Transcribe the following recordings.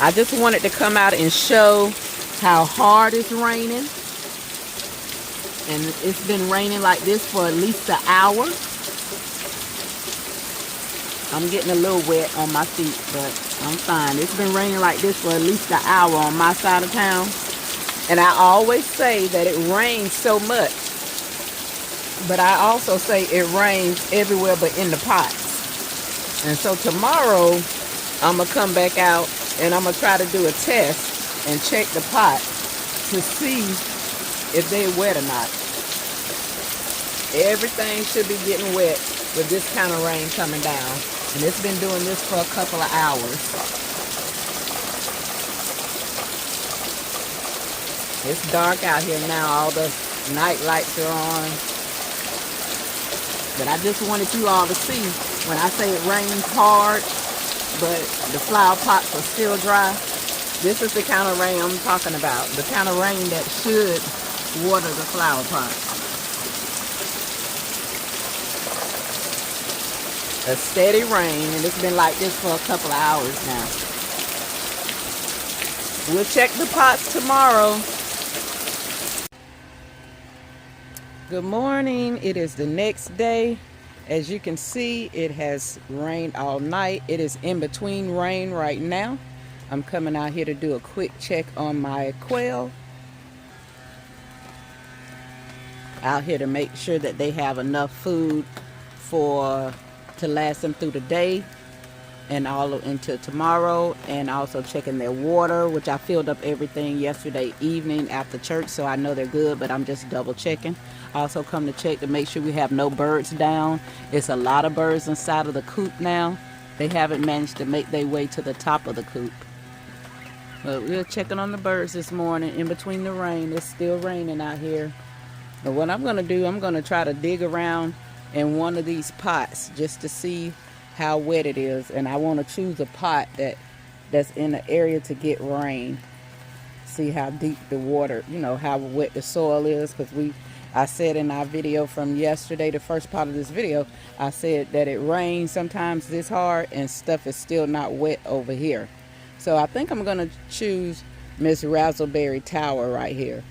I just wanted to come out and show how hard it's raining. And it's been raining like this for at least an hour. I'm getting a little wet on my feet, but I'm fine. It's been raining like this for at least an hour on my side of town. And I always say that it rains so much, but I also say it rains everywhere but in the pots. And so tomorrow, I'm going to come back out and I'm going to try to do a test and check the pot to see if they're wet or not. Everything should be getting wet with this kind of rain coming down. And it's been doing this for a couple of hours. It's dark out here now. All the night lights are on. But I just wanted you all to see when I say it rains hard, but the flower pots are still dry. This is the kind of rain I'm talking about. The kind of rain that should water the flower pots. A steady rain, and it's been like this for a couple of hours now. We'll check the pots tomorrow. Good morning. It is the next day. As you can see, it has rained all night. It is in between rain right now. I'm coming out here to do a quick check on my quail. Out here to make sure that they have enough food to last them through the day and all into tomorrow, and also checking their water, which I filled up everything yesterday evening after church, so I know they're good, but I'm just double checking. Also come to check to make sure we have no birds down. It's a lot of birds inside of the coop now. They haven't managed to make their way to the top of the coop. But we're checking on the birds this morning in between the rain. It's still raining out here. But what I'm going to do, I'm going to try to dig around in one of these pots just to see how wet it is. And I want to choose a pot that's in the area to get rain. See how deep the water, how wet the soil is. Because I said in our video from yesterday, the first part of this video, I said that it rains sometimes this hard and stuff is still not wet over here. So I think I'm going to choose Miss Razzleberry Tower right here.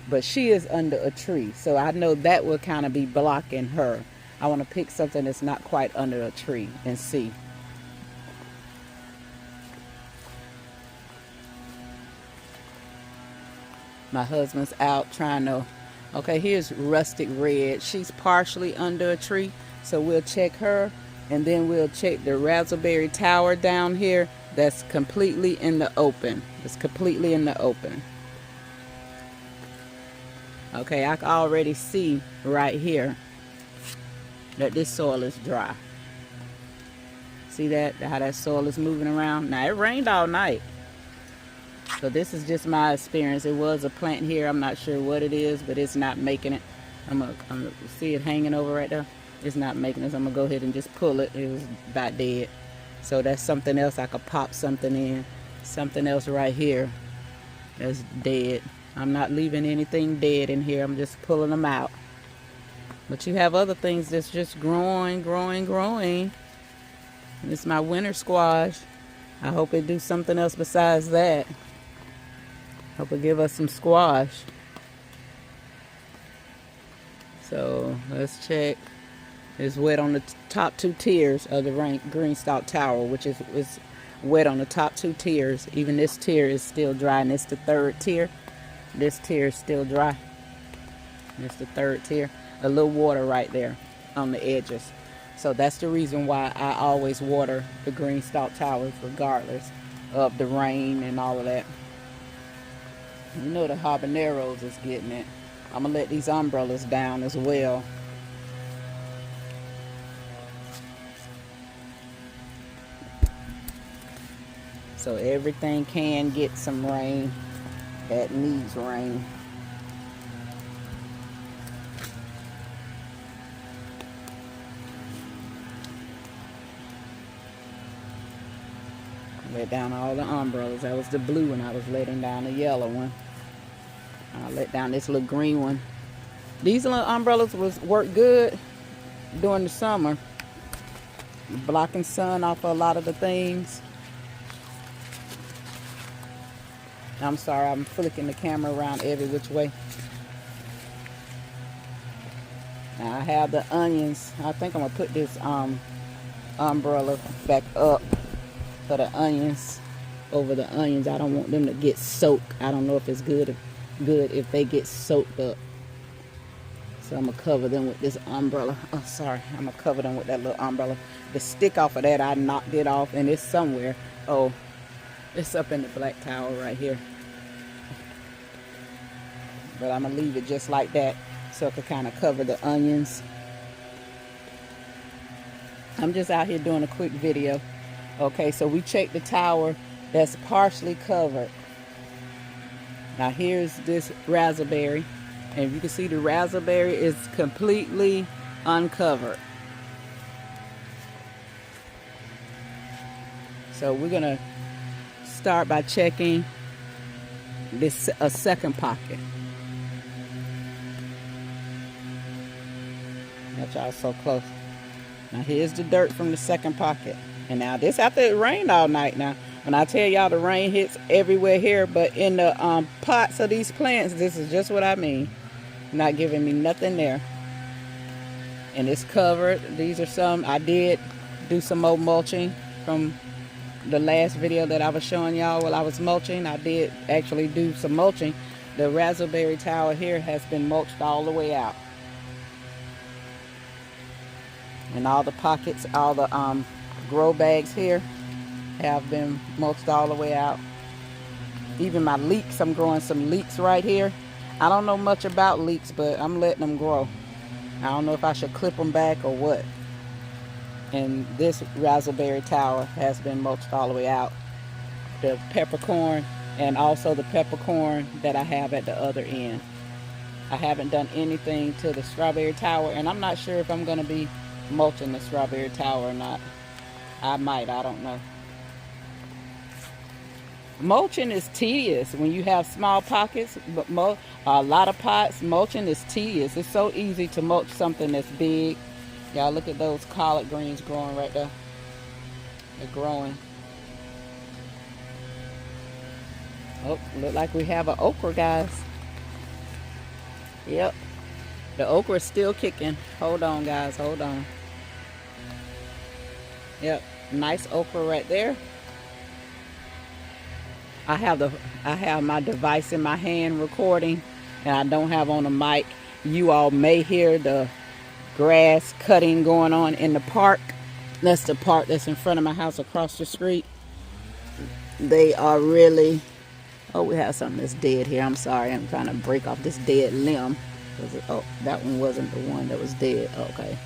But she is under a tree, so I know that will kind of be blocking her. I want to pick something that's not quite under a tree and see. My husband's out trying to... Okay, here's Rustic Red. She's partially under a tree, so we'll check her. And then we'll check the Razzleberry Tower down here. That's completely in the open. It's completely in the open. Okay, I can already see right here that this soil is dry. See that? How that soil is moving around? Now, it rained all night. So this is just my experience. It was a plant here. I'm not sure what it is, but it's not making it. I'm gonna see it hanging over right there. It's not making it. So I'm going to go ahead and just pull it. It was about dead. So that's something else. I could pop something in. Something else right here that's dead. I'm not leaving anything dead in here. I'm just pulling them out. But you have other things that's just growing. This is my winter squash. I hope it do something else besides that. Hope it give us some squash. So let's check. It's wet on the top two tiers of the green stalk tower, which is wet on the top two tiers. Even this tier is still dry, and it's the third tier. This tier is still dry. It's the third tier. A little water right there on the edges. So that's the reason why I always water the green stalk towers regardless of the rain and all of that. You know the habaneros is getting it. I'm going to let these umbrellas down as well. So everything can get some rain that needs rain. Let down all the umbrellas. That was the blue one. I was letting down the yellow one. I let down this little green one. These little umbrellas work good during the summer, blocking sun off of a lot of the things. I'm sorry, I'm flicking the camera around every which way. Now I have the onions. I think I'm gonna put this umbrella back up for the onions, over the onions. I don't want them to get soaked. I don't know if it's good if they get soaked up. So I'm gonna cover them with this umbrella. Oh, sorry, I'm gonna cover them with that little umbrella. The stick off of that, I knocked it off, and it's somewhere. Oh, it's up in the black towel right here. But I'm gonna leave it just like that so I can kind of cover the onions. I'm just out here doing a quick video. Okay, so we checked the tower that's partially covered. Now here's this raspberry, and you can see the raspberry is completely uncovered. So we're gonna start by checking this a second pocket. Got y'all so close. Now here's the dirt from the second pocket. And now this after it rained all night. Now when I tell y'all the rain hits everywhere here, but in the pots of these plants, this is just what I mean. Not giving me nothing there. And it's covered. These are some, I did do some more mulching from the last video that I was showing y'all while I was mulching. I did actually do some mulching. The raspberry tower here has been mulched all the way out. And all the pockets, all the grow bags here have been mulched all the way out. Even my leeks, I'm growing some leeks right here. I don't know much about leeks, but I'm letting them grow. I don't know if I should clip them back or what. And this raspberry tower has been mulched all the way out. The peppercorn, and also the peppercorn that I have at the other end. I haven't done anything to the strawberry tower, and I'm not sure if I'm going to be mulching the strawberry tower or not. I might, I don't know. Mulching is tedious when you have small pockets, but a lot of pots. Mulching is tedious. It's so easy to mulch something that's big. Y'all look at those collard greens growing right there. They're growing. Oh, look like we have an okra, guys. Yep. The okra is still kicking. Hold on, guys. Hold on. Yep. Nice okra right there. I have my device in my hand recording, and I don't have on a mic. You all may hear the grass cutting going on in the park. That's the park that's in front of my house across the street. They are really... Oh, we have something that's dead here. I'm sorry. I'm trying to break off this dead limb. Oh, that one wasn't the one that was dead. Okay.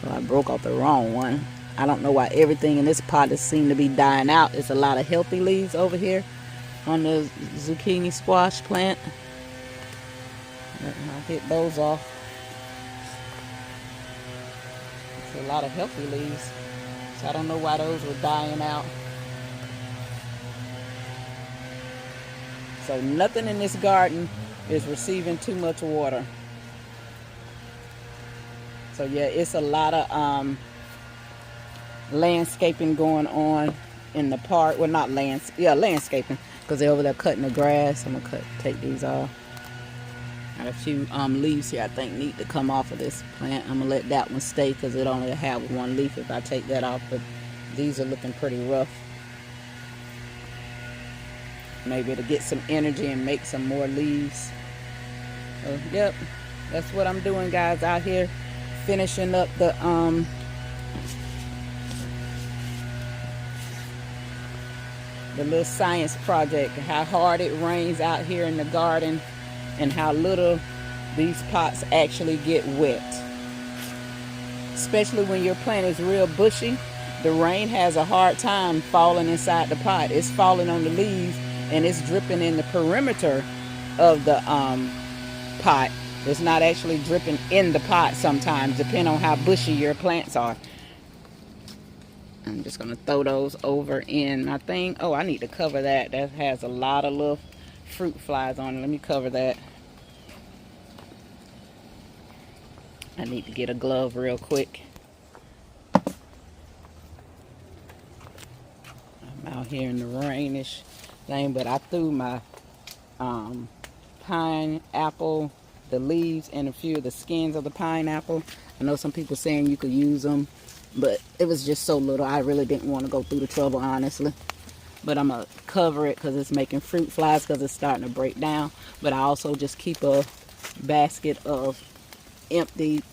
Well, I broke off the wrong one. I don't know why everything in this pot is seem to be dying out. It's a lot of healthy leaves over here on the zucchini squash plant. I'll hit those off. It's a lot of healthy leaves. So I don't know why those were dying out. So nothing in this garden is receiving too much water. So yeah, it's a lot of landscaping going on in the park. Well, not landscaping, because they're over there cutting the grass. I'm gonna take these off. Got a few leaves here I think need to come off of this plant. I'm gonna let that one stay because it only have one leaf if I take that off, but these are looking pretty rough. Maybe it'll get some energy and make some more leaves. So, yep, that's what I'm doing, guys, out here finishing up the little science project. How hard it rains out here in the garden and how little these pots actually get wet. Especially when your plant is real bushy, the rain has a hard time falling inside the pot. It's falling on the leaves and it's dripping in the perimeter of the pot. It's not actually dripping in the pot sometimes, depending on how bushy your plants are. I'm just gonna throw those over in my thing. Oh, I need to cover that. That has a lot of little fruit flies on it. Let me cover that. I need to get a glove real quick. I'm out here in the rainish thing, but I threw my pineapple, the leaves and a few of the skins of the pineapple. I know some people saying you could use them, but it was just so little. I really didn't want to go through the trouble, honestly. But I'm going to cover it because it's making fruit flies because it's starting to break down. But I also just keep a basket of empty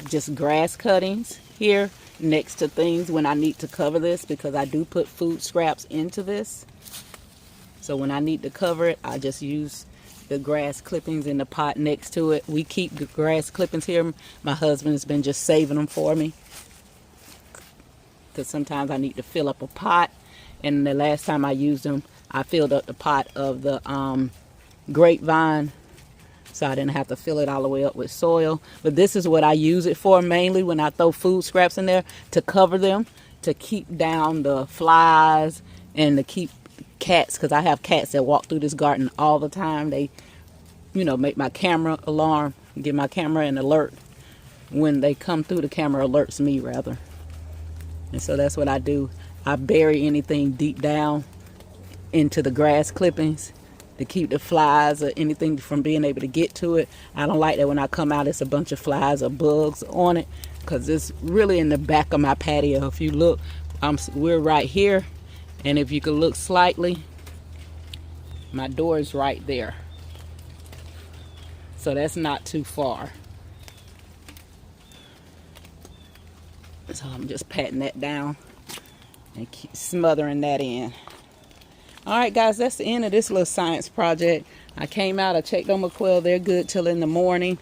just grass cuttings here next to things when I need to cover this, because I do put food scraps into this. So when I need to cover it, I just use the grass clippings in the pot next to it. We keep the grass clippings here. My husband has been just saving them for me, because sometimes I need to fill up a pot. And the last time I used them, I filled up the pot of the grapevine, so I didn't have to fill it all the way up with soil. But this is what I use it for mainly, when I throw food scraps in there, to cover them, to keep down the flies and to keep cats, because I have cats that walk through this garden all the time. They, make my camera alarm, give my camera an alert. When they come through, the camera alerts me rather. And so that's what I do. I bury anything deep down into the grass clippings to keep the flies or anything from being able to get to it. I don't like that when I come out it's a bunch of flies or bugs on it, because it's really in the back of my patio. If you look, we're right here, and if you could look slightly, my door is right there. So that's not too far. So I'm just patting that down and keep smothering that in. All right, guys, that's the end of this little science project. I came out, I checked on my quail. They're good till in the morning.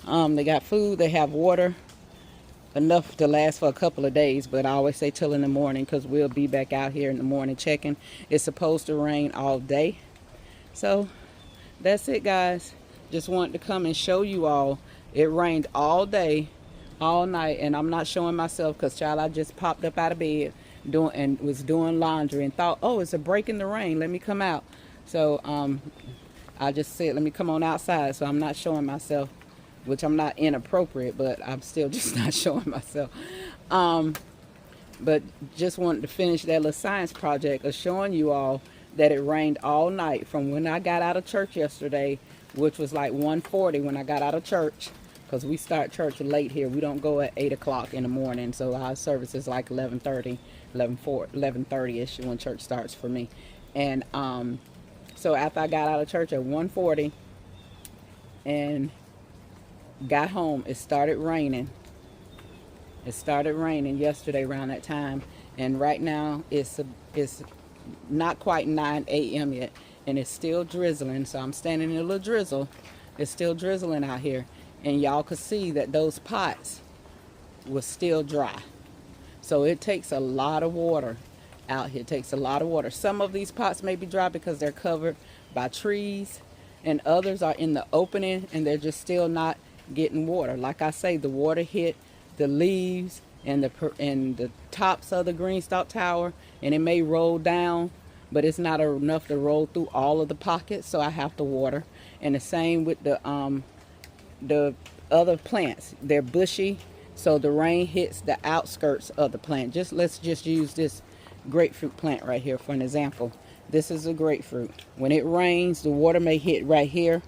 They got food, they have water, enough to last for a couple of days, but I always say till in the morning, because we'll be back out here in the morning checking. It's supposed to rain all day. So that's it, guys. Just wanted to come and show you all. It rained all day, all night, and I'm not showing myself because, child, I just popped up out of bed was doing laundry and thought, oh, it's a break in the rain, let me come out. So I just said, let me come on outside. So I'm not showing myself, which I'm not inappropriate, but I'm still just not showing myself. But just wanted to finish that little science project of showing you all that it rained all night from when I got out of church yesterday, which was like 1:40 when I got out of church, because we start church late here. We don't go at 8 o'clock in the morning, so our service is like 11:30ish when church starts for me. And so after I got out of church at 1:40 and got home, it started raining. It started raining yesterday around that time, and right now it's not quite 9 a.m. yet, and it's still drizzling. So I'm standing in a little drizzle. It's still drizzling out here, and y'all could see that those pots were still dry. So it takes a lot of water out here. It takes a lot of water. Some of these pots may be dry because they're covered by trees, and others are in the opening and they're just still not getting water. Like I say, the water hit the leaves and the tops of the green stalk tower, and it may roll down, but it's not enough to roll through all of the pockets, so I have to water. And the same with the other plants. They're bushy, so the rain hits the outskirts of the plant. Let's just use this grapefruit plant right here for an example. This is a grapefruit. When it rains, the water may hit right here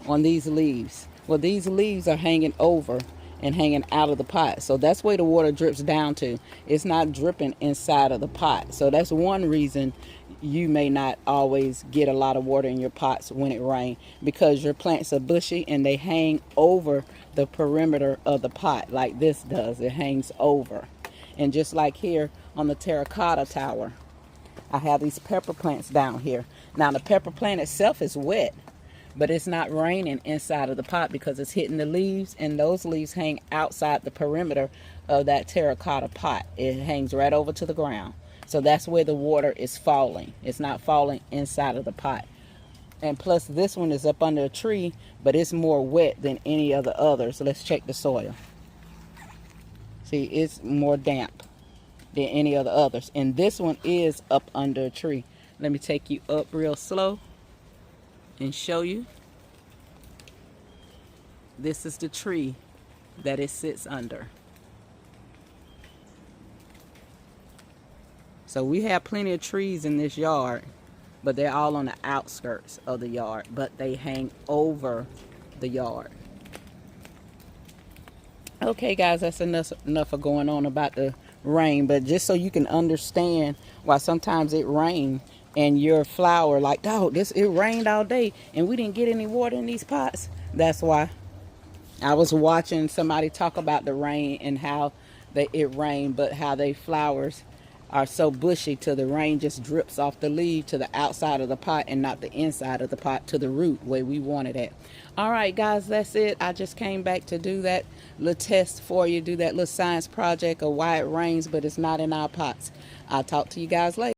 on these leaves. Well, these leaves are hanging over and hanging out of the pot, so that's where the water drips down to. It's not dripping inside of the pot. So that's one reason you may not always get a lot of water in your pots when it rains, because your plants are bushy and they hang over the perimeter of the pot like this does. It hangs over. And just like here on the terracotta tower, I have these pepper plants down here. Now the pepper plant itself is wet, but it's not raining inside of the pot because it's hitting the leaves, and those leaves hang outside the perimeter of that terracotta pot. It hangs right over to the ground. So that's where the water is falling. It's not falling inside of the pot. And plus this one is up under a tree, but it's more wet than any of the others. So let's check the soil. See, it's more damp than any of the others. And this one is up under a tree. Let me take you up real slow and show you. This is the tree that it sits under. So we have plenty of trees in this yard, but they're all on the outskirts of the yard, but they hang over the yard. Okay, guys, that's enough of going on about the rain, but just so you can understand why sometimes it rains and your flower like, oh, it rained all day and we didn't get any water in these pots. That's why. I was watching somebody talk about the rain and how it rained, but how they flowers are so bushy till the rain just drips off the leaf to the outside of the pot and not the inside of the pot to the root where we want it at. All right, guys, that's it. I just came back to do that little test for you, do that little science project of why it rains, but it's not in our pots. I'll talk to you guys later.